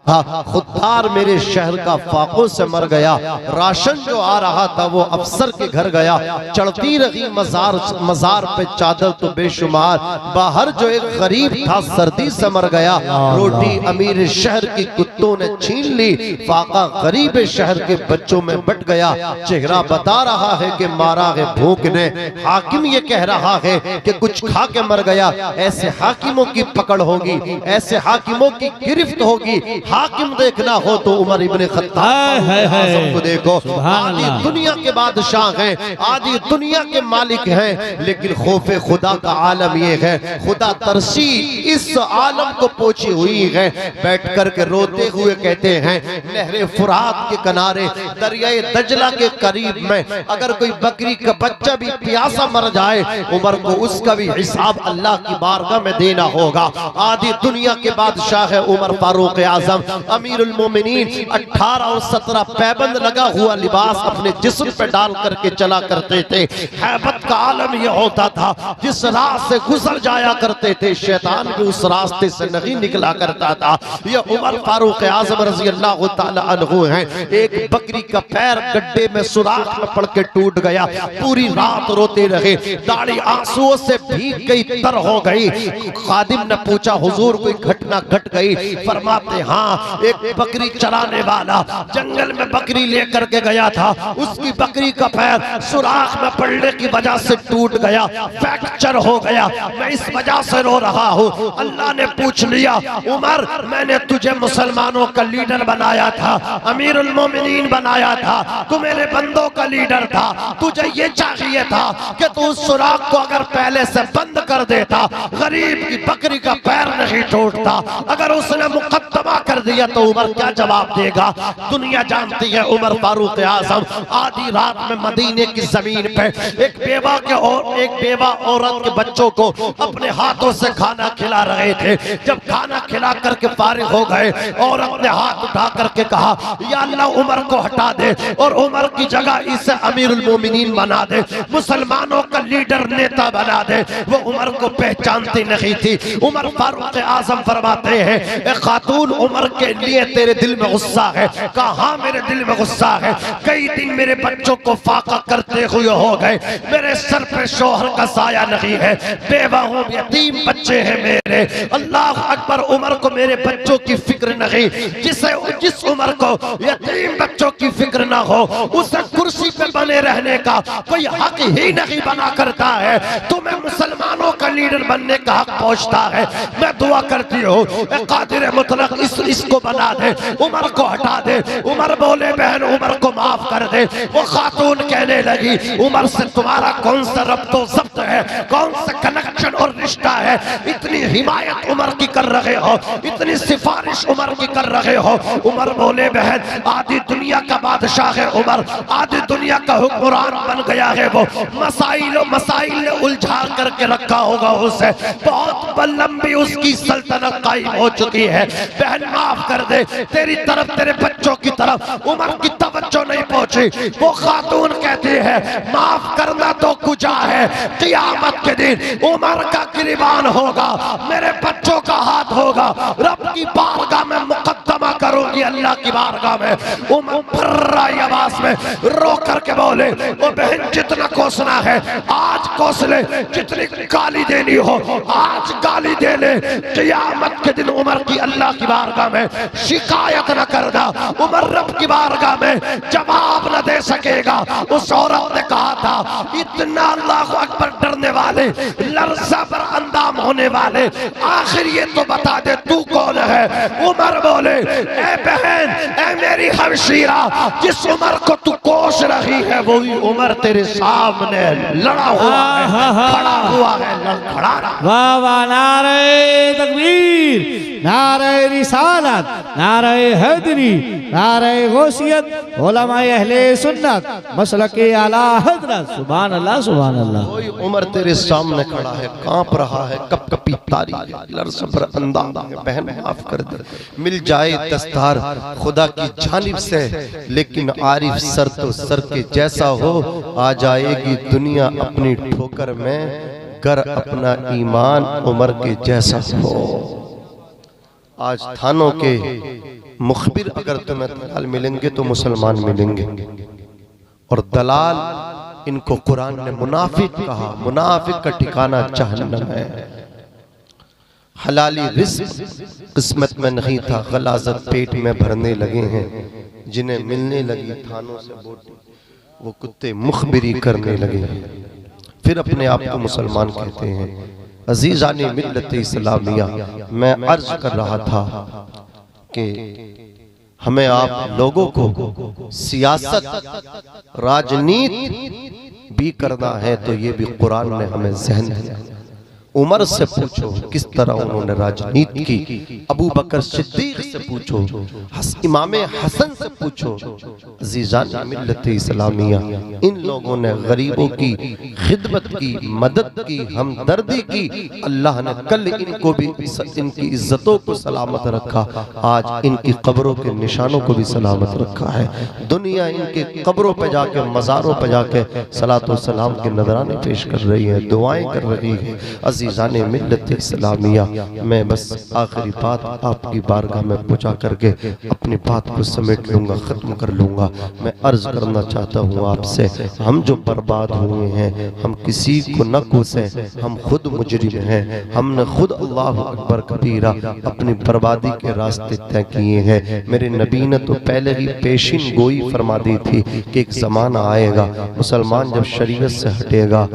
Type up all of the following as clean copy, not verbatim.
हाँ, खुददार मेरे शहर का फाकों से मर गया। राशन जो आ रहा था वो अफसर के घर गया। चढ़ती रही मजार पे चादर तो बेशुमार। बाहर जो एक गरीब था सर्दी से मर गया। रोटी अमीर शहर की कुत्तों ने छीन ली, फाका गरीब शहर के बच्चों में बट गया। चेहरा बता रहा है कि मारा है भूख ने। हाकिम ये कह रहा है कि कुछ खा के मर गया। ऐसे हाकिमों की पकड़ होगी, ऐसे हाकिमों की गिरफ्त होगी। हाकिम देखना हो तो उमर इब्ने खत्ताब को देखो। आधी दुनिया के बादशाह हैं, आधी दुनिया के मालिक हैं, लेकिन खौफे खुदा का आलम ये है, खुदा तरसी इस आलम को पोची हुई है। बैठ कर के रोते हुए कहते हैं, नहरे फुरात के किनारे दरियाए दजला के करीब में अगर कोई बकरी का बच्चा भी प्यासा मर जाए, उमर को उसका भी हिसाब अल्लाह की बारगाह में देना होगा। आधी दुनिया के बादशाह है उमर फारूक आजम, अमीरुल मोमिनीन। 18 और 17 पैबंद लगा हुआ लिबास अपने जिस्म पे डाल करके चला करते थे। हैबत का आलम यह होता था, जिस राह से गुजर जाया करते थे शैतान भी उस रास्ते से नहीं निकला करता था। यह उमर फारूक आजम रजी अल्लाह तआला अन्हु हैं। एक बकरी का पैर गड्ढे में सुराख में पड़ के टूट गया। पूरी रात रोते रहे, दाढ़ी आंसुओं से भीग गई, तर हो गई। खादिम ने पूछा, हुजूर कोई घटना घट गई? फरमाते हाँ, एक बकरी चराने वाला जंगल में बकरी लेकर के गया था। उसकी बकरी का पैर सुराख में पड़ने की वजह से टूट गया, फ्रैक्चर हो गया। मैं इस वजह से रो रहा हूँ। अल्लाह ने पूछ लिया, उमर मैंने तुझे मुसलमानों का लीडर बनाया था, अमीरुल मोमिनीन बनाया था, तू मेरे बंदों का लीडर था। तुझे ये चाहिए था कि तू उस सुराख को अगर पहले से बंद कर देता, गरीब की बकरी का पैर नहीं टूटता। अगर उसने मुकद्दमा कर दिया तो उमर क्या जवाब देगा? दुनिया जानती है उमर फारूक आजम आधी रात में मदीने की जमीन पे एक बेवा औरत के बच्चों को अपने हाथों से खाना खिला रहे थे। जब खाना खिला करके फारिग हो गए, औरत ने हाथ उठा करके कहा, या अल्लाह उमर को हटा दे और उमर की जगह इसे अमीरुल मोमिनीन बना दे, मुसलमानों का लीडर नेता बना दे। वो उमर को पहचानती नहीं थी। उमर फारूक आजम फरमाते हैं, एक खातून उमर के लिए तेरे दिल में गुस्सा है? कहा मेरे दिल में गुस्सा है। कई दिन मेरे बच्चों को फाका करते हुए हो गए, मेरे सर पे शोहर का साया नहीं है, बेवा हूं, यतीम बच्चे हैं मेरे। अल्लाह अकबर, उमर को मेरे बच्चों की फिक्र नहीं। जिस उमर को यतीम बच्चों की फिक्र ना हो, उसे कुर्सी पे बने रहने का कोई हक ही नहीं बना करता है। तुम्हें मुसलमानों का लीडर बनने का हक पहुंचता है। मैं दुआ करती हूँ, कादिर मुतलक इसको बना दे, उमर को हटा दे। उमर बोले, बहन उमर को माफ कर दे। वो खातून कहने लगी, उमर से तुम्हारा कौन सा रब्तो ज़ब्त है, कौन सा कनेक्शन और रिश्ता है? इतनी हिमायत उमर की कर रहे हो, इतनी सिफारिश उमर की कर रहे हो। उमर बोले, बहन आधी दुनिया का बादशाह है उमर, आधी दुनिया का हुक्मरान बन गया है। वो मसाइल ने उलझा करके रखा होगा उसे, बहुत लंबी उसकी सल्तनत कायम हो चुकी है। बहन माफ कर दे, तेरी तरफ तेरे बच्चों की तरफ उमर की तवज्जो नहीं पहुंची। वो खातून कहती है, माफ करना तो कुछ है, क़यामत के दिन उमर का गिरबान होगा, मेरे बच्चों का हाथ होगा, रब की बारगाह में मुकद्दमा करूंगी, अल्लाह की बारगाह में। उमर फर्राई आवाज में रो करके बोले, ओ बहन जितना कोसना है आज कोस ले, जितनी गाली देनी हो आज गाली दे ले। क़यामत के दिन उमर की अल्लाह की बारगाह में शिकायत न करना, उमर रब की बारगाह में जवाब न दे सकेगा। उस औरत ने कहा था, इतना अल्लाह अकबर डरने वाले, लर्ज़ा पर अंदाम होने वाले, आखिर ये तो बता दे तू कौन है? उमर बोले, ए बहन, ए मेरी हमशीरा, जिस उमर को तू कोस रही है वही उमर तेरे सामने लड़ा हुआ है, खड़ा हुआ है, खड़ा रहा। वाह वाह, नारे तकबीर, नारे रिसालत, नारे हैदरी, नारे गौसियत, उलमाए अहले सुन्नत, मसलके आला हजरत। सुभान अल्लाह, सुभान अल्लाह। कोई उमर तेरे सामने खड़ा है, कांप रहा है, कप कपी तारी है, लर्ज़ पर अंदाम है। बहन माफ कर दे, मिल जाए दस्तार खुदा की जानिब से, लेकिन आरिफ सर तो सर के जैसा हो, आ जाएगी दुनिया अपनी ठोकर में, कर अपना ईमान उमर के जैसा हो। आज थानों के मुखबिर अगर तुम्हें दलाल मिलेंगे तो मुसलमान मिलेंगे, और दलाल इनको कुरान ने मुनाफिक कहा। मुनाफिक का ठिकाना जहन्नम है। हलाली रिस्क किस्मत में नहीं था, गलाजत पेट में भरने लगे हैं। जिन्हें मिलने लगी थानों से बोटी, वो कुत्ते मुखबिरी करने लगे हैं, फिर अपने आप को मुसलमान कहते हैं। अजीजानी मिल्लत इस्लामिया, मैं अर्ज कर रहा था कि हमें आप लोगों को सियासत राजनीति भी करना है तो ये भी कुरान ने हमें ज़हन दिया। उमर से पूछो किस तरह उन्होंने राजनीति की, अबू बकर सिद्दीक से पूछो, इमाम हसन से पूछो। अजीजान मिल्लत इस्लामिया, इन लोगों ने गरीबों की खिदमत की, मदद की, हमदर्दी की। अल्लाह ने कल इनको भी, इनकी इज्जतों को सलामत रखा, आज इनकी कब्रों के निशानों को भी सलामत रखा है। दुनिया इनके कब्रों पे जाके, मज़ारों पे जाके सलातो सलाम के नजराने पेश कर रही है, दुआएं कर रही है। अज़ीज़ाने मिल्लत इस्लामिया, मैं बस आखिरी बात आपकी बारगाह में पहुँचा करके अपनी बात को समेट लूँगा, ख़त्म कर लूँगा। मैं अर्ज़ करना चाहता हूँ आपसे, हम जो बर्बाद हुए हैं, हम किसी को न कोसें, हम खुद मुजरिम हैं। हमने खुद अल्लाह अकबर कबीरा अपनी बर्बादी के रास्ते तय किए हैं। मेरे नबी ने तो पहले ही पेशिन गोई फरमा दी थी कि एक ज़माना आएगा, मुसलमान जब शरीयत से हटेगा,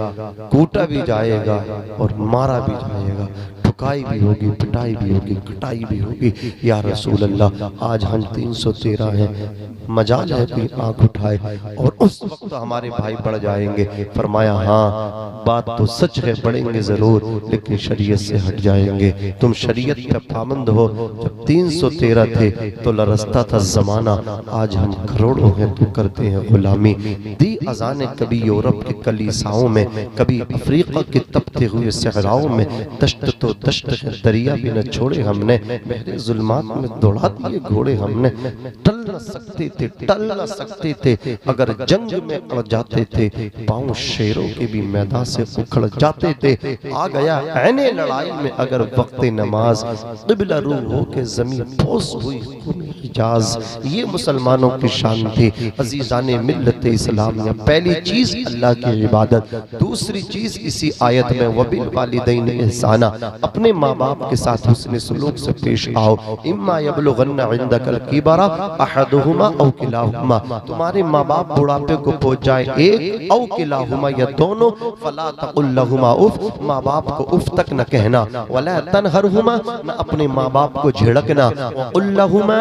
कूटा भी जाएगा और मारा भी जाएगा, ठुकाई भी होगी, पिटाई भी होगी, कटाई भी होगी। या रसूल अल्लाह, आज हम 313 हैं, मजाल है कोई आंख उठाए और उस वक्त हमारे भाई बढ़ जाएंगे। फरमाया हाँ बात तो सच है, बढ़ेंगे जरूर, लेकिन शरीयत से हट जाएंगे। तुम शरीयत पे पाबंद हो। जब 313 थे तो लरसता था जमाना, आज हम करोड़ों हैं तो करते हैं गुलामी। दी अजाने कभी यूरोप के कलीसाओं में, कभी अफ्रीका के तपते हुए सहराओं में, दश्त तो दश्त है, दरिया भी न छोड़े हमने, बहरे जुल्मात में दौड़ा दिए घोड़े हमने। टल न सकते थे, टल न सकते थे, अगर जंग में अड़ जाते थे, पांव शेरों के भी मैदान से उखड़ जाते थे। आ गया ऐने लड़ाई में अगर वक्त नमाज, क़िबला रू हो के ज़मीन पोस हुई हिजाज। ये मुसलमानों की शान थी। अज़ीज़ाने मिल्लत इस्लाम, पहली चीज अल्लाह की इबादत, दूसरी चीज इसी आयत में वबिल वालिदैन इहसाना, अपने माँ बाप के साथ हुस्न सुलूक से पेश आओ। इम्मा यबलुगन्ना इंदकल किबरा अहदुहुमा औ किलाहुमा, तुम्हारे माँ बाप बुढ़ापे को पहुंच जाए, एक औ किलाहुमा या दोनों, फला तकुल लहुमा उफ, माँ बाप को उफ तक न कहना, वला तनहरहुमा, न अपने माँ बाप को झिड़कना, वकुल लहुमा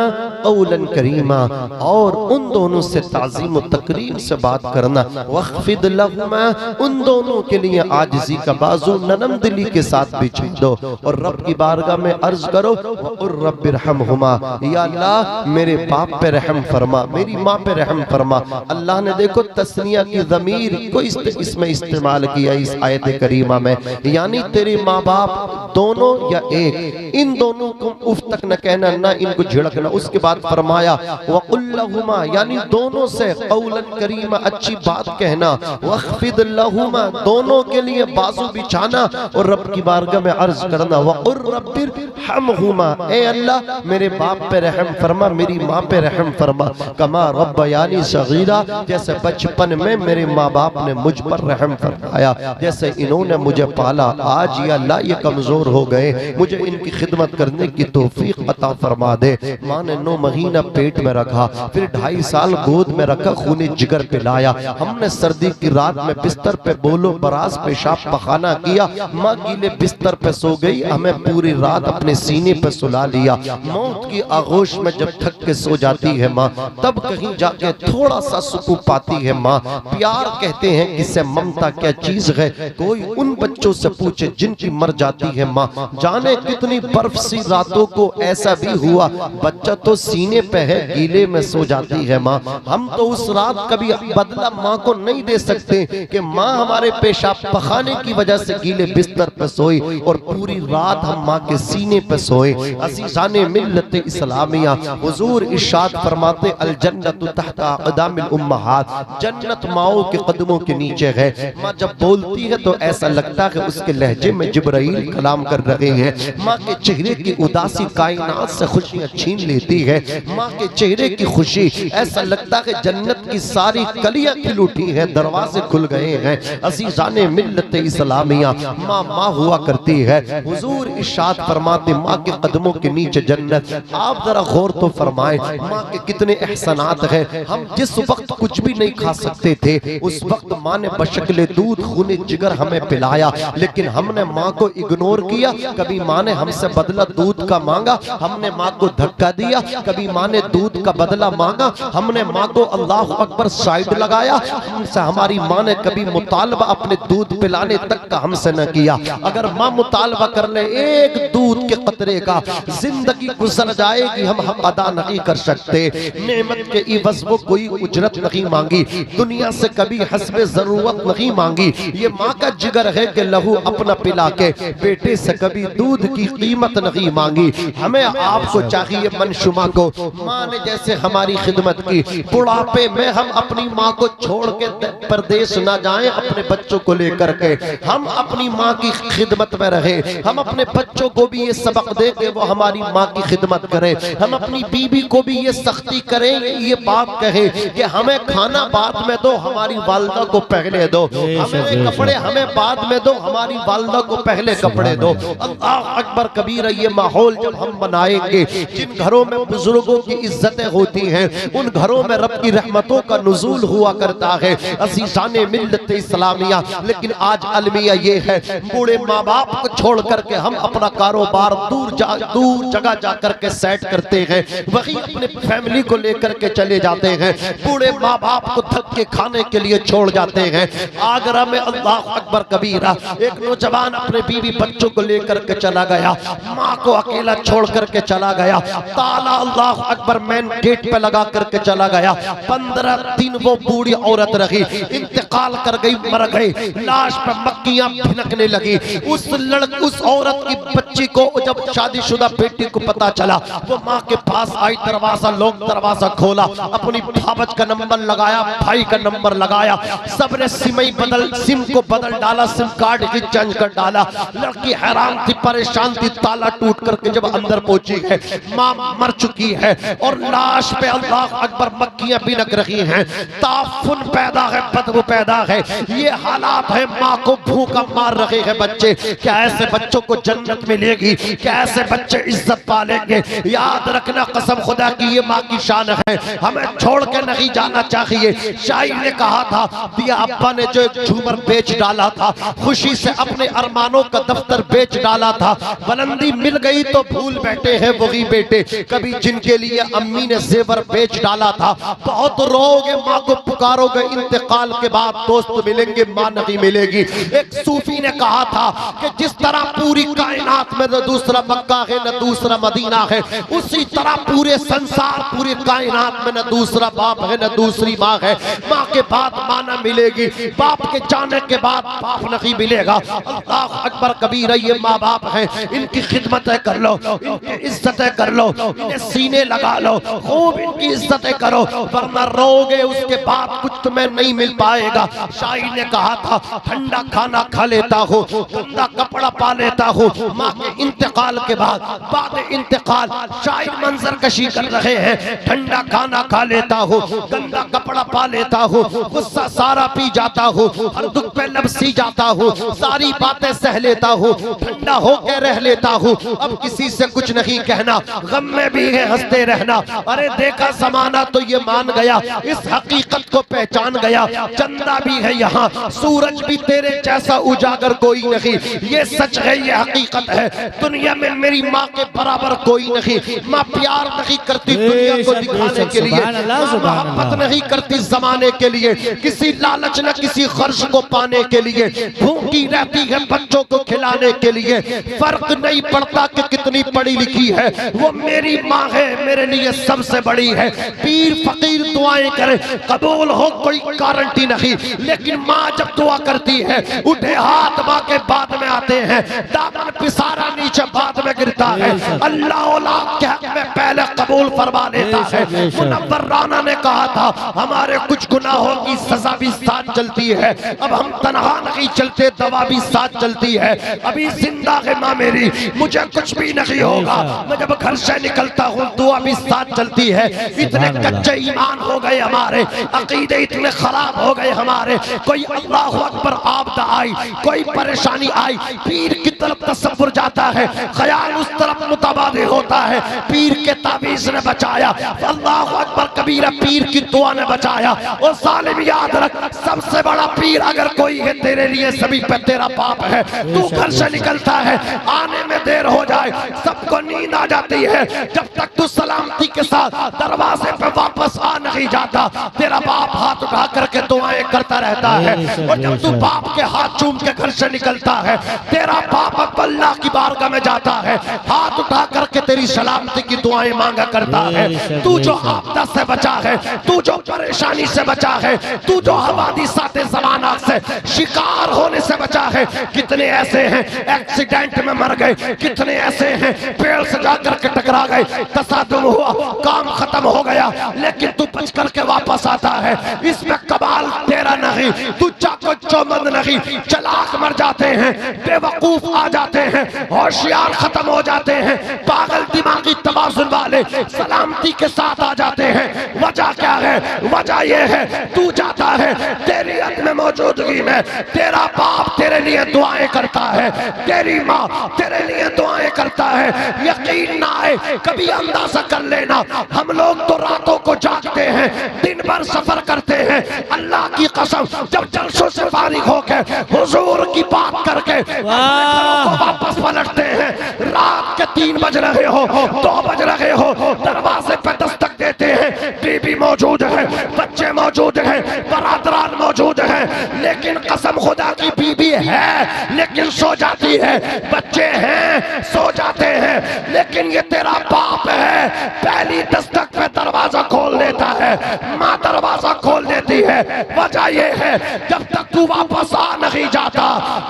औलन करीमा, और उन दोनों से ताज़ीम व तकरीम से बात करना। वख्फिद लहुमा, उन दोनों के लिए आजिज़ी का बाजू नरम दिली के साथ बिछा दो, और रब की बारगाह में अर्ज करो, वकुर रब्बिरहमहुमा, या अल्लाह मेरे बाप पे रहम फरमा, मेरी माँ पे रहम फरमा। अल्लाह ने देखो तस्निया की ज़मीर को इसमें इस्तेमाल किया इस आयत करीमा में, यानी तेरे माँ बाप दोनों या एक, इन दोनों को उफ तक न कहना, न इनको झिड़कना। उसके बाद फरमाया वकुल लहुमा, यानी दोनों से कौलन करीमा, अच्छी बात कहना। वख्फिद लहुमा, दोनों के लिए बाजू बिछाना और रब की बारगाह में अर्ज करना, वकुर रब्बिरहमहुमा, ए अल्लाह मेरे बाप पे रहम फरमा, मेरी माँ पे रहम फरमा, कमा रब्बयानी सगीरा, जैसे बचपन में मेरे माँ बाप ने मुझ पर रहम फरमाया, जैसे इन्होंने मुझे पाला। आज या अल्लाह ये कमजोर हो गए, मुझे इनकी खिदमत करने की तौफीक अता फरमा दे। माँ ने 9 महीना पेट में रखा, फिर 2.5 साल गोद में रखा, खूने जिगर पिलाया। हमने सर्दी की रात में बिस्तर पे बोलो बराज पेशाब पखाना किया, माँ गीले बिस्तर पे सो गई, हमें पूरी रात अपने सीने पे सुला लिया। मौत की आगोश में जब थक के सो जाती है माँ, तब कहीं जाके थोड़ा सा सुकून पाती है माँ। प्यार कहते हैं किसे, ममता क्या चीज है, कोई उन बच्चों से पूछे जिनकी मर जाती है माँ। जाने कितनी बर्फ सी रातों को ऐसा भी हुआ, बच्चा तो सीने पे है, गीले में सो जाती है माँ। हम तो उस रात कभी बदला माँ को नहीं दे सकते कि माँ हमारे पेशाब पखाने की वजह से गीले बिस्तर पे सोई और पूरी रात हम माँ के सीने पे सोए। अज़ीज़ाने मिल्लत इस्लामिया, हुजूर इरशाद फरमाते अल जन्नतु तहता अक़दामिल उम्महात, जन्नत माओं के कदमों के नीचे है। माँ जब बोलती है तो ऐसा लगता है उसके लहजे में जिब्राइल कलाम कर रहे हैं। माँ के चेहरे की उदासी कायनात से खुशियाँ छीन लेती है। माँ के चेहरे की खुशी ऐसा लगता है जन्नत की सारी कलियां खिल उठी हैं, दरवाजे खुल गए हैं। अज़ीज़ाने मिल्लत इस्लामिया, माँ माँ हुआ करती है। हुजूर इरशाद फरमाते माँ के कदमों के नीचे जन्नत। आप जरा गौर तो फरमाएं माँ के कितने एहसानात हैं। हम जिस वक्त कुछ भी नहीं खा सकते थे उस वक्त माँ ने बशक्ले दूध खूने जिगर हमें पिलाया, लेकिन हमने माँ को इग्नोर किया। कभी माँ ने हमसे बदला दूध का मांगा, हमने माँ को धक्का दिया। कभी माँ ने दूध का बदला मांगा, हमने माँ को अल्लाह अकबर साइड लगाया। हमसे हमारी माँ ने कभी मुतालबा अपने दूध पिलाने तक का हमसे न किया। अगर माँ मुतालबा कर ले एक दूध के कतरे का, जिंदगी गुजर जाएगी, हम हक अदा नहीं कर सकते। नेमत के इवज़ वो कोई उजरत नहीं मांगी, दुनिया से कभी हस्बे जरूरत नहीं मांगी। ये माँ का जिगर है कि लहू अपना पिला के बेटे से कभी दूध की कीमत नहीं मांगी। हमें आपको चाहिए मनशुमा को माँ ने जैसे हमारी खिदमत की, बुढ़ापे में हम अपनी माँ को छोड़ के परदेश ना जाएं, अपने बच्चों को लेकर के हम अपनी माँ की खिदमत में रहे। हम अपने बच्चों को भी ये सबक दें कि वो हमारी माँ की खिदमत करें। हम अपनी बीबी को भी ये सख्ती करें, ये बात कहे कि हमें खाना बाद में दो, हमारी वालदा को पहले दो। हमें कपड़े हमें बाद में दो, हमारी वालदा को पहले कपड़े दो। अल्लाह अकबर कबीर। ये माहौल जब हम बनाएंगे, जिन घरों में बुजुर्गों की इज्जतें होती हैं उन घरों में रब की रहमतों का नुज़ूल हुआ करता है। अज़ीज़ाने मिल्लत इस्लामिया, लेकिन आज अलमिया ये है बूढ़े माँ बाप को छोड़ करके हम अपना कारोबार दूर जगह जा करके सेट करते हैं, वही अपने फैमिली को लेकर के चले जाते हैं। बूढ़े माँ बाप को धक्के खाने के लिए छोड़ जाते हैं। आगरा में अल्लाह अकबर कबीरा, एक नौजवान अपने बीवी बच्चों को लेकर के चला गया, माँ को अकेला छोड़ करके चला गया। ताला अल्लाह अकबर मेन गेट पे लगा करके चला गया। 15 दिन वो बूढ़ी औरत रही, इंतकाल कर गई, मर गई। लाश पे मक्खियां भिनकने लगी। उस औरत की बच्ची को जब शादीशुदा बेटी को पता चला, वो माँ के पास आई, दरवाजा खोला, अपनी भाबज का नंबर लगाया, भाई का नंबर लगाया, सबने सिम को बदल डाला, सिम कार्ड ही चेंज कर डाला। लड़की हैरान थी, परेशान थी। ताला टूट करके जब अंदर पहुंची है, माँ मर चुकी है और लाश पे अल्लाह अकबर मक्खियां भिनक रही हैं। ताफुन पैदा है, बदबू पैदा है। ये हालात है, माँ को भूखा मार रहे हैं बच्चे। क्या ऐसे बच्चों को जन्नत मिलेगी? क्या ऐसे बच्चे इज्जत पालेंगे? याद रखना, कसम खुदा की ये माँ की शान है, हमें छोड़ के नहीं जाना चाहिए। शायर ने कहा था, दिया अब्बा ने जो एक झूमर बेच डाला था, खुशी से अपने अरमानों का दफ्तर बेच डाला था। बुलंदी मिल गई तो भूल बैठे हैं वही बेटे, कभी जिनके लिए अम्मी ने जेवर बेच डाला था। बहुत रोओगे, माँ को पुकारोगे, इंतकाल के बाद दोस्त मिलेंगे, माँ नहीं मिलेगी। एक सूफी ने कहा था कि जिस तरह पूरी कायनात में न दूसरा मक्का है न दूसरा मदीना है, उसी तरह पूरे संसार पूरी कायनात में न दूसरा बाप है न दूसरी माँ है। माँ के बाद माँ न मिलेगी, बाप के जाने के बाद बाप नहीं मिलेगा। अल्लाह अकबर कबीर। ये माँ बाप है, इनकी खिदमतें कर लो, इनकी इज्जतें कर लो, इन्हें सीने लगा लो, खूब इनकी इज्जतें करो, वरना रोगे उसके बाद कुछ तुम्हें नहीं मिल पाएगा। शायर ने कहा था, ठंडा खाना खा लेता हूँ, गंदा कपड़ा पा लेता हूँ, माँ के इंतकाल के बाद इंतकाल शायर मंजर कशी कर रहे हैं। ठंडा खाना खा लेता हूँ, गंदा कपड़ा पा लेता हूँ, गुस्सा सारा पी जाता हूँ, हर दुख पे लपसी जाता हूँ, सारी बातें सह लेता हूँ, ठंडा होकर रह लेता हूँ, अब किसी से कुछ नहीं कहना, गम में भी है हंसते रहना। अरे देखा जमाना तो ये मान गया, इस हकीकत को पहचान गया, चंदा भी है यहाँ, सूरज भी तेरे जैसा उजागर कोई नहीं। ये सच है, ये हकीकत है, दुनिया में मेरी माँ के बराबर कोई नहीं। माँ प्यार नहीं करती दुनिया को दिखाने के लिए, मोहब्बत नहीं करती जमाने के लिए, किसी लालच न किसी खर्च को पाने के लिए, भूखी रहती है बच्चों को खिलाने के लिए। फर्क नहीं पड़ता कि कितनी पढ़ी लिखी है, वो मेरी माँ है, मेरे लिए सबसे बड़ी है। पीर फकीर दुआएं करे, कबूल हो कोई गारंटी नहीं, लेकिन माँ जब दुआ करती है उठे हाथ माँ के बाद में आते हैं, दामन पिसारा नीचे बाद में गिरता है। अल्लाह औलाद के हक में पहले कबूल फरमा लेता है। मुनव्वर राना ने कहा था हमारे कुछ गुनाहों की सजा भी साथ चलती है, अब हम तनहा नहीं चलते, दवा भी साथ चलती है। अभी जिंदा है माँ मेरी, मुझे कुछ भी नहीं होगा, मैं जब घर से निकलता हूँ दुआ भी साथ चलती है। इतने कच्चे ईमान हो गए हमारे, अकीदे इतने खराब हो गए हमारे, कोई अल्लाहु अकबर आपदा आई, कोई परेशानी आई, पीर की तरफ तसव्वुर जाता है, ख्याल उस तरफ मुतबादिल होता है। पीर के ताबीज ने बचाया, अल्लाहु अकबर कबीरा, पीर की दुआ ने बचाया। और सालिम याद रख, सबसे बड़ा पीर अगर कोई है तेरे लिए सभी पे तेरा बाप है। तू घर से निकलता है, आने में देर हो जाए, सबको नींद आ जाती है, जब तक तू सलामती के साथ दरवाजे पे वापस आ नहीं जाता, तेरा बाप हाथ उठा करके दुआएं करता रहता है। और जब तू बाप के हाथ चूम के घर से निकलता है, तेरा बाप अब अल्लाह की बारगाह में जाता है, हाथ उठा करके तेरी सलामती की दुआएं मांगा करता है। तू जो आपदा से बचा है, तू जो परेशानी से बचा है, तू जो हवादिसाते ज़माना से शिकार होने से बचा है। कितने ऐसे हैं एक्सीडेंट में मर गए, कितने ऐसे हैं पेड़ से जाकर के टकरा गए, तसादुम हुआ, काम खत्म हो गया, लेकिन तू बच करके वापस आता है। इसमें कमाल तेरा नहीं, तू चाको चौमंद नहीं, चलाक मर जाते हैं, बेवकूफ आ जाते हैं, होशियार खत्म हो जाते हैं, पागल दिमागी तवाज़ुन वाले सलामती के साथ आ जाते हैं। वजह क्या है? वजह यह है तू जाता है, तेरी अदम मौजूदगी में तेरा बाप तेरे लिए दुआएं करता है, तेरी माँ तेरे लिए दुआएं करता है। यकीन ना आए कभी अंदाजा कर लेना, हम लोग तो रातों को जागते हैं, दिन भर सफर करते हैं। अल्लाह की कसम, जब जलसों से फारिग होकर हुजूर की बात करके वापस पलटते हैं, रात के 3 बज रहे हो, 2 बज रहे हो, दरवाजे पे दस्तक देते हैं, बीबी मौजूद है, बच्चे मौजूद हैं, बरादरान मौजूद हैं, लेकिन कसम खुदा की बीबी है लेकिन सो जाती है, बच्चे हैं सो जाते हैं, लेकिन ये तेरा बाप है, पहली दस्तक पे दरवाजा खोल देता है, माँ दरवाजा खोल देती है। वजह ये है जब तक तू वापस आ नहीं जाता,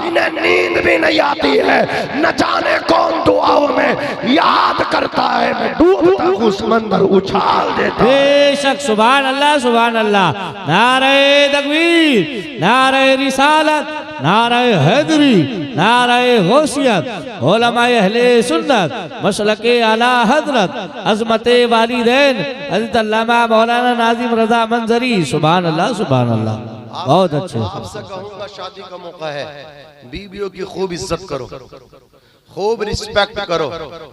इन्हें नींद भी नहीं आती है, न जाने कौन दुआओं में याद करता है, मैं डूबता हूँ समंदर उछाल देता। बेशक, सुभान अल्लाह, सुभान अल्लाह। नारे तकबीर, नारे रिसालत, नारे हैदरी, नारे गौसियत, उलमाए अहले सुन्नत, मसलके आला हजरत, अज़मते वालिदैन हज़रत अल्लामा मौलाना नाज़िम रज़ा मंजरी। सुभान अल्लाह, सुभान अल्लाह। बहुत अच्छे। आपसे कहूँगा शादी का मौका है, बीवियों की खूब इज्जत करो, खूब रिस्पेक्ट करो।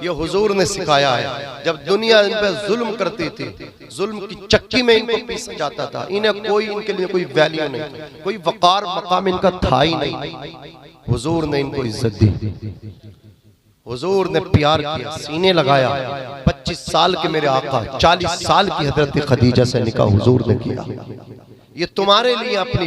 ये हुजूर ने सिखाया है। जब दुनिया इन पे जुल्म करती थी, जुल्म की चक्की में इनको पीसा जाता था, इन्हें कोई, इनके लिए कोई वैल्यू नहीं, कोई वकार मकाम इनका था ही नहीं। हुजूर ने इनको इज्जत दी, हुजूर ने प्यार किया, सीने लगाया। 25 साल के मेरे आका, 40 साल की हजरत खदीजा से निकाह हुजूर ने किया। ये तुम्हारे लिए अपनी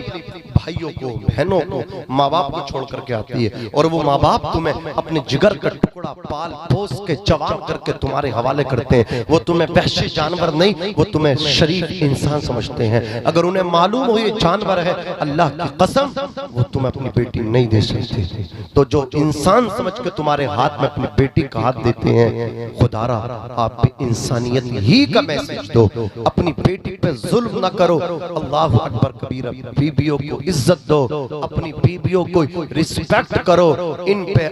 भाइयों को, बहनों को, माँ बाप को छोड़ करके आती है, और वो माँ बाप तुम्हें अपने जिगर का टुकड़ा पाल पोस के जवान करके तुम्हारे हवाले करते हैं। वो तुम्हें वहशी जानवर नहीं, वो तुम्हें शरीफ इंसान समझते हैं। अगर उन्हें मालूम हो ये जानवर है, अल्लाह की कसम वो तुम्हें अपनी बेटी नहीं दे सकते। तो जो इंसान समझ के तुम्हारे हाथ में अपनी बेटी का हाथ देते हैं, खुदारा आप पे इंसानियत ही का मैसेज दो, अपनी बेटी पे जुल्म ना करो। अल्लाह अकबर कबीरा, बीबियों को इज्जत दो, अपनी बीबियों को रिस्पेक्ट करो, इन पे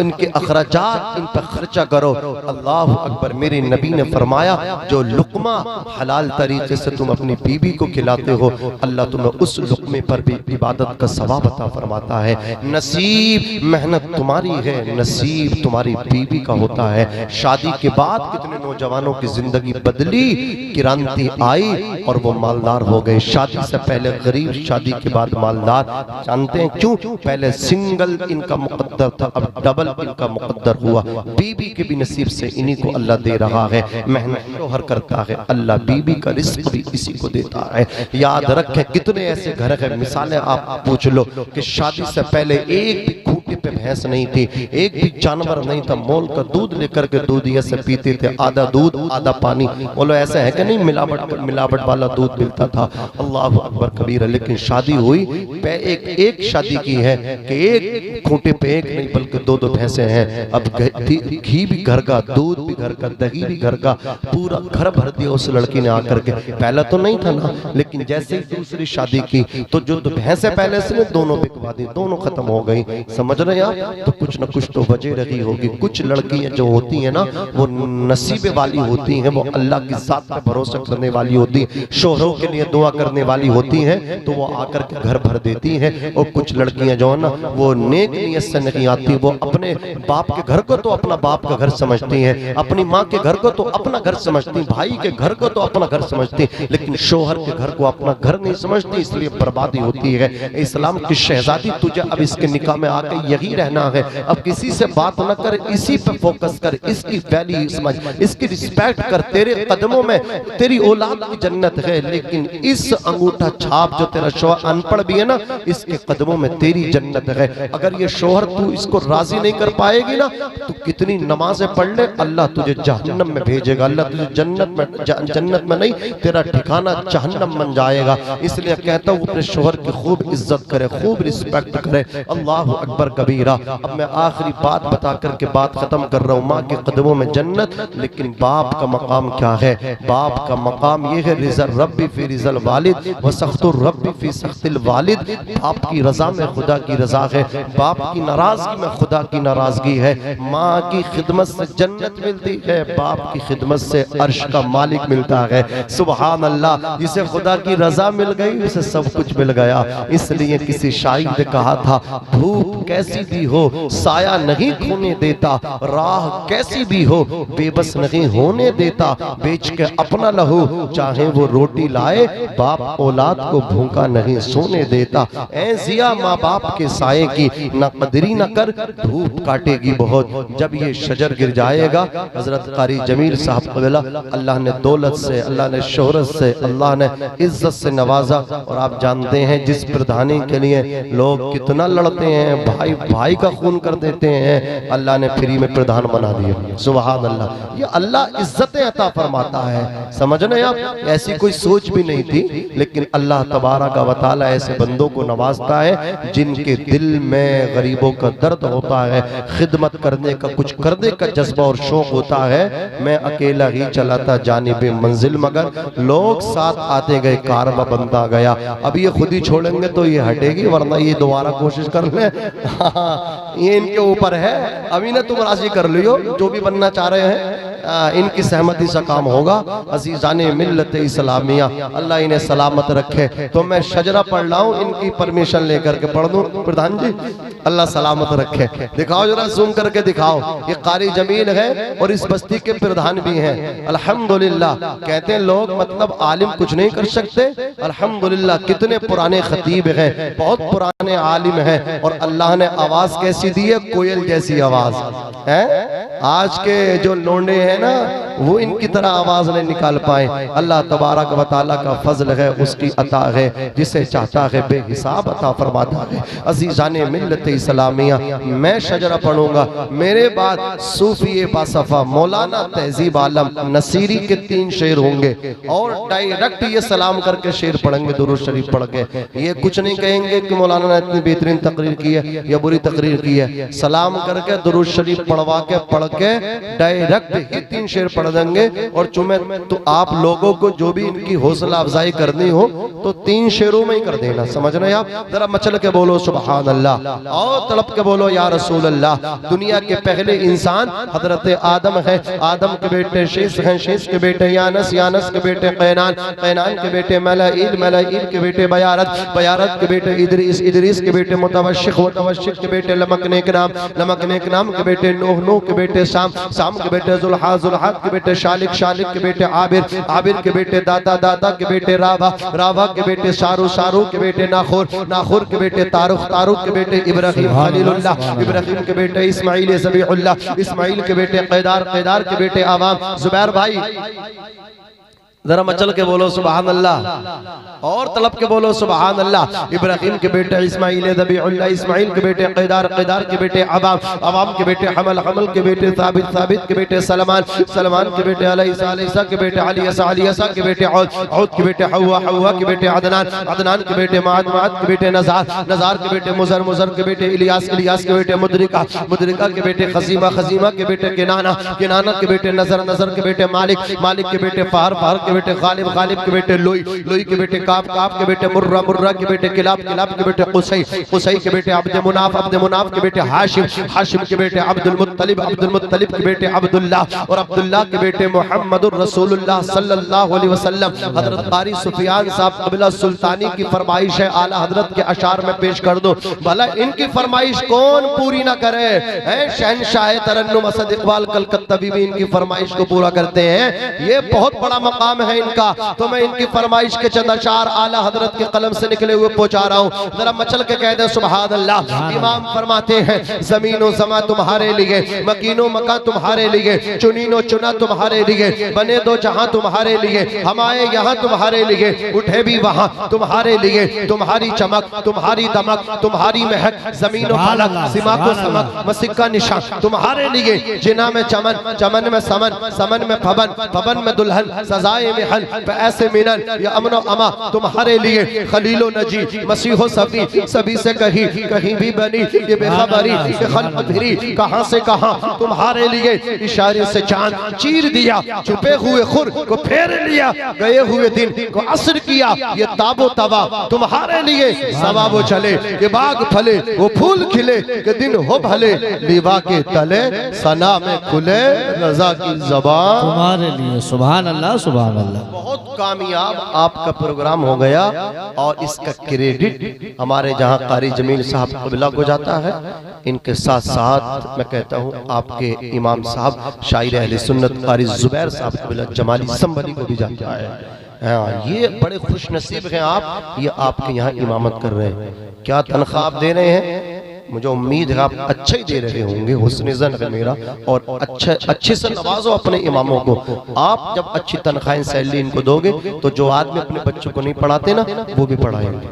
इनके अखराजात इन पे खर्चा करो। अल्लाह अकबर। मेरे नबी ने फरमाया जो लुकमा हलाल तरीके से तुम अपनी बीबी को खिलाते हो, अल्लाह तुम्हें उस लुकमे पर भी इबादत का सवाब अता फरमाता है। नसीब मेहनत तुम्हारी है, नसीब तुम्हारी बीबी का होता है। शादी के बाद कितने नौजवानों की जिंदगी बदली, क्रांति आई और वो मालदार हो गए। शादी से पहले गरीब, शादी के बाद मालदार। जानते हैं क्यों? पहले सिंगल इनका मुकद्दर था, अब डबल इनका मुकद्दर हुआ। बीबी के भी नसीब से इन्हीं को अल्लाह दे रहा है। मेहनत शोहर करता है, अल्लाह बीबी का रिस्क भी इसी को देता है। याद रखें, कितने ऐसे घर है, मिसालें आप पूछ लो कि शादी से पहले एक भी खूंटे पे भैंस नहीं थी, एक भी जानवर नहीं था, मोल का दूध लेकर के दूधिया से पीते थे, आधा दूध आधा पानी। बोलो ऐसा है कि नहीं? मिलावट वाला दूध मिलता था। अल्लाह अकबर कबीर। लेकिन शादी हुई, एक शादी की है कि एक खूंटे पे एक नहीं बल्कि दो भैंसे हैं। अब घी भी घर का, दूध भी घर का, दही भी घर का, पूरा घर भर दिया उस लड़की ने आकर के। पहला तो नहीं था ना, लेकिन जैसे ही दूसरी शादी की तो जो भैंसे पहले से दोनों बिकवा दी, दोनों खत्म हो गई। समझ रहे हैं आप? तो कुछ न कुछ तो वजह रही होगी। कुछ लड़कियां जो होती हैं ना, वो नसीबे वाली होती हैं, वो अल्लाह की जात पे भरोसा करने वाली होती है, शोहरों के लिए दुआ करने वाली होती हैं, तो वो आकर के घर भर देती हैं। और कुछ लड़कियां जो है ना, वो नेक नियत से नहीं आती, वो अपने बाप के घर को तो अपना बाप का घर समझती हैं, अपनी माँ के घर को तो अपना घर समझती, भाई के घर को तो अपना घर समझती, लेकिन शोहर के घर को अपना घर नहीं समझती, इसलिए बर्बादी होती है। इस्लाम की शहजादी, तुझे अब इसके निकाह में आके यही रहना है, अब किसी से बात न कर, इसी पे फोकस कर, इसकी वैल्यू समझ, इसकी रिस्पेक्ट कर। तेरे कदमों में तेरी औलाद की जन्नत है, लेकिन इस अंगूठा छाप जो तेरा शोहर अनपढ़ भी है ना, इसके कदमों में तेरी जन्नत है। अगर ये शोहर तू इसको राजी नहीं कर पाएगी ना, तो कितनी नमाजें पढ़ ले, अल्लाह तुझे जहन्नम में भेजेगा। अल्लाह तुझे जन्नत में नहीं, तेरा ठिकाना जहन्नम बन जाएगा। इसलिए कहता हूँ अपने शोहर की खूब इज्जत करे, खूब रिस्पेक्ट करे। अल्लाह अकबर कबीरा। अब मैं आखिरी बात बता करके बात खत्म कर रहा हूँ। माँ के कदमों में जन्नत, लेकिन बाप का मकाम क्या है? बाप का मकाम ये है, रिज़ा रब्बी फी रिज़ल वालिद व सख्तुर रब्बी फी सख्तिल वालिद। बाप की रजा में खुदा की रजा है, बाप की नाराजगी में खुदा की नाराजगी है। माँ की खिदमत से जन्नत मिलती है, बाप की खिदमत से अर्श का मालिक मिलता है। सुभान अल्लाह। जिसे खुदा की रजा मिल गई, उसे सब कुछ मिल गया। इसलिए किसी शायर ने कहा था, धूप कैसी भी हो साया नहीं खोने देता, राह कैसी भी हो बेबस नहीं होने देता, बेच के अपना लहू चाहे वो रोटी लाए, बाप औलाद को भूखा नहीं सोने देता। ऐ जिया माँ बाप के साए की न कदरी न कर, धूप काटेगी बहुत जब ये शजर गिर जाएगा। हजरत कारी जमील साहब क़िबला, अल्लाह ने दौलत से, अल्लाह ने शोहरत से, अल्लाह ने इज्जत से नवाजा। और आप जानते हैं जिस प्रधानी के लिए लोग कितना लड़ते हैं, भाई भाई का खून कर देते हैं, अल्लाह ने फ्री में प्रधान बना दिया। सुभान अल्लाह। ये अल्लाह इज्जतें अता फरमाता है। समझ रहे आप? ऐसी कोई सोच भी नहीं थी, लेकिन अल्लाह तबारक व तआला ऐसे बंदों को नवाजता है जिनके दिल में गरीबों का दर्द होता है, खिदमत करने का, कुछ करने का जज्बा और शौक होता है। मैं अकेला ही चला था जानिबे मंजिल, मगर लोग साथ आते गए, कारवां बनता गया। अब ये खुद ही छोड़ेंगे तो ये हटेगी, वरना ये दोबारा कोशिश कर ले। ये इनके ऊपर है। अभी ना तुम राजी कर लियो, जो भी बनना चाह रहे हैं इनकी सहमति से काम होगा। अजीजाने मिल्लत इस्लामिया, अल्लाह इन्हें सलामत रखे। तो मैं शजरा पढ़ रहा हूँ, इनकी परमिशन लेकर के पढ़ दूं प्रधान जी? अल्लाह सलामत रखे। दिखाओ जरा, जूम करके दिखाओ। ये कारी जमीन है और इस बस्ती के प्रधान भी हैं। अल्हम्दुलिल्लाह। कहते हैं लोग मतलब आलिम कुछ नहीं कर सकते, अल्हम्दुलिल्लाह कितने पुराने खतीब हैं, बहुत पुराने आलिम हैं, और अल्लाह ने आवाज कैसी दी है? कोयल जैसी आवाज है। आज के जो लोंडे हैं ना, वो इनकी तरह आवाज नहीं निकाल पाए। अल्लाह तबारक व तआला का फजल है, उसकी अता है, जिसे चाहता है बेहिसाब अता फरमाता है। अजीजाने मिल्लत इस्लामिया, मैं शजरा पढ़ूंगा, मेरे बाद सूफी बासफा मौलाना तहजीब आलम नसीरी के 3 शेर होंगे, और डायरेक्ट ये सलाम करके शेर पढ़ेंगे, दुरूद शरीफ पढ़ के। ये कुछ नहीं कहेंगे कि मौलाना ने इतनी बेहतरीन तकरीर की है या बुरी तकरीर की है। सलाम करके दुरूद शरीफ पढ़वा के पढ़ के डायरेक्ट ही 3 शेर पढ़ देंगे। और चुमे तो आप लोगों को जो भी इनकी हौसला अफजाई करनी हो तो 3 शेरों में ही कर देना। समझ रहे हैं आप? जरा मचल के बोलो सुभान अल्लाह, और तड़प के बोलो या रसूल अल्लाह। दुनिया के पहले इंसान हजरत आदम है, आदम के बेटे शीश हैं, शीश के बेटे यानस, यानस के बेटे कैनान, कैनान के बेटे मलाइल, मलाइल के बेटे बयारत, बयारत के बेटे इदरीस, इदरीस के बेटे मुतवश्शिक, मुतवश्शिक के बेटे लमक नेक नाम, लमक नेक नाम के बेटे नूह, नूह के बेटे शाम, शाम के बेटे जुल्हा, जुल्हाद के बेटे शालिक, शालिक के बेटे आबिर, आबिर के बेटे दादा, दादा के बेटे रावा, रावा के बेटे शारू, शारू के बेटे नाखुर, नाखुर के बेटे तारुख, तारुख के बेटे इब्राहिम खलीलुल्लाह, इब्राहिम के बेटे इस्माइल ज़बीहुल्लाह, इस्माइल के बेटे क़ैदार, क़ैदार के बेटे आवाम। जुबैर भाई जरा मचल के बोलो सुभान अल्लाह, और तलब के बोलो सुभान अल्लाह। इब्राहिम के बेटे इस्माइल ज़बीहुल्लाह, इस्माइल के बेटे क़ैदार, क़ैदार के बेटे अवाम, अवाम के बेटे हमल, हमल के बेटे साबित, साबित के बेटे सलमान, सलमान के बेटे अलैसा, अलैसा के बेटे अलियसा, अलियसा के बेटे औद, औद के बेटे हव्वा, हव्वा के बेटे अदनान, अदनान के बेटे माद, माद के बेटे नज़ार, नज़ार के बेटे मुज़र, मुज़र के बेटे इलियास, इलियास के बेटे मुद्रिका, मुद्रिका के बेटे खसीमा, खसीमा के बेटे किनाना, किनाना के बेटे नज़र, नज़र के बेटे मालिक, मालिक के बेटे फार, फार के बेटे गालिब, गालिब के बेटे लोई, लोई के बेटे काब, काब के बेटे मुर्रा, मुर्रा के बेटे किलाब, किलाब के बेटे कुसै, कुसै के बेटे अब्द मुनाफ, अब्द मुनाफ के बेटे हाशिम, हाशिम के बेटे अब्दुल मुत्तलिब, अब्दुल मुत्तलिब के बेटे अब्दुल्लाह, और अब्दुल्लाह के बेटे मुहम्मदुर रसूलुल्लाह सल्लल्लाहु अलैहि वसल्लम। हजरत कारी सुफियान साहब कबिला सुल्तानी की फरमाइश है, आला हजरत के अशार में पेश कर दो, भला इनकी फरमाइश कौन पूरी ना करे। शहनशाह तरन्नुम असद इकबाल कलकत्तवी भी इनकी फरमाइश को पूरा करते हैं, ये बहुत बड़ा मकाम है इनका। तो मैं इनकी फरमाइश के चंद अशार आला हजरत के कलम से निकले हुए पहुंचा रहा हूं, जरा मचल के कह दे सुभान अल्लाह। इमाम फरमाते हैं ज़मीनो ज़मा तुम्हारे लिए, मकीनो मका तुम्हारे लिए, चुनीनो चुना तुम्हारे लिए, बने दो जहां तुम्हारे लिए, हम आए यहाँ तुम्हारे लिए, उठे भी वहां तुम्हारे लिए। तुम्हारी चमक, तुम्हारी दमक, तुम्हारी महक, जमीनो फलक, सिमा को समक, मसिक का निशान तुम्हारे लिए। जिना में चमन, चमन में समन, समन में फबन, फबन में दुल्हन, सजाए में हल, ऐसे मिनन या अमनो अमा तुम्हारे लिए। खलीलो नजी, मसीहो सफी, सभी से कहीं, कहीं भी बनी ये बेखबरी, ये खल्क़ फिरी, कहां से कहां तुम्हारे लिए। इशारे से चांद चीर दिया, छुपे हुए खुर को फेर लिया, गए हुए दिन को असर किया, ये ताबो तबा तुम्हारे लिए। सवा वो चले कि बाग फले, वो फूल खिले कि दिन हो भले, लिबा के तले सना में खुले रजा की ज़बान तुम्हारे लिए। सुभान अल्लाह, सुभान अल्लाह। बहुत कामयाब आपका प्रोग्राम हो गया, और इसका क्रेडिट हमारे जहां कारी जमील साहब कबिला को जाता है। इनके साथ साथ मैं कहता हूं आपके इमाम साहब शायर अहले सुन्नत कारी जुबैर साहब कबिला जमाली संभली को भी जाता है। हाँ, ये बड़े खुश नसीब हैं आप, ये आपके यहाँ इमामत कर रहे हैं। क्या तनख्वाह आप दे रहे हैं? मुझे उम्मीद है आप अच्छे ही दे रहे होंगे, हुस्न ज़न है मेरा। और अच्छे से नवाजो अपने इमामों को। आप जब अच्छी तनख्वाह सैलरी इनको दोगे तो जो आदमी अपने बच्चों को नहीं पढ़ाते ना, वो भी पढ़ाएंगे,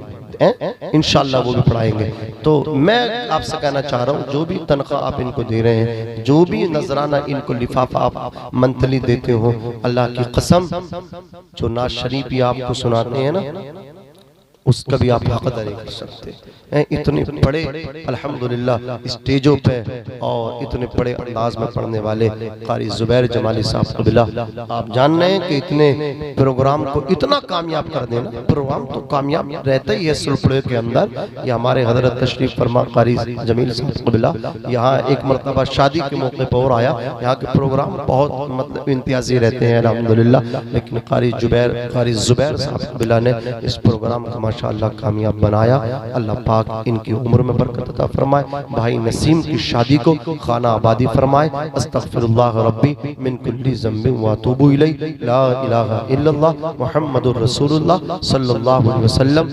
इंशाल्लाह वो भी पढ़ाएंगे। तो मैं आपसे कहना चाह रहा हूँ, जो भी तनख्वाह आप इनको दे रहे हैं, जो भी नजराना इनको लिफाफा आप मंथली देते हो, अल्लाह की कसम जो नाज शरीफ भी आपको सुनाते हैं ना, उसका भी आप हक अदा नहीं कर सकते हैं। इतने बड़े अल्हम्दुलिल्लाह स्टेजों पे और इतने बड़े अंदाज में पढ़ने वाले कारी जुबैर जमाली साहब कबिला, आप जान रहे हैं कि इतने प्रोग्राम को इतना कामयाब कर देना। प्रोग्राम तो कामयाब रहता ही है सुलपुड़े के अंदर। ये हमारे हजरत तशरीफ फरमा कारी जमील साहब कबिला यहाँ एक मरतबा शादी के मौके पर और आया। यहाँ के प्रोग्राम बहुत मतलब इम्तियाजी रहते हैं अल्हम्दुलिल्लाह, लेकिन कारी जुबैर साहब कबिला ने इस प्रोग्राम को माशाअल्लाह कामयाब बनाया। अल्लाह पाक इनकी उम्र में बरकत अता फरमाए। भाई नसीम की शादी को खाना आबादी फरमाए। अस्तगफिरुल्लाह रब्बी मिन कुल्ली ज़म्बिन व अतूबु इलैहि, ला इलाहा इल्लल्लाह मुहम्मदुर रसूलुल्लाह सल्लल्लाहु अलैहि वसल्लम।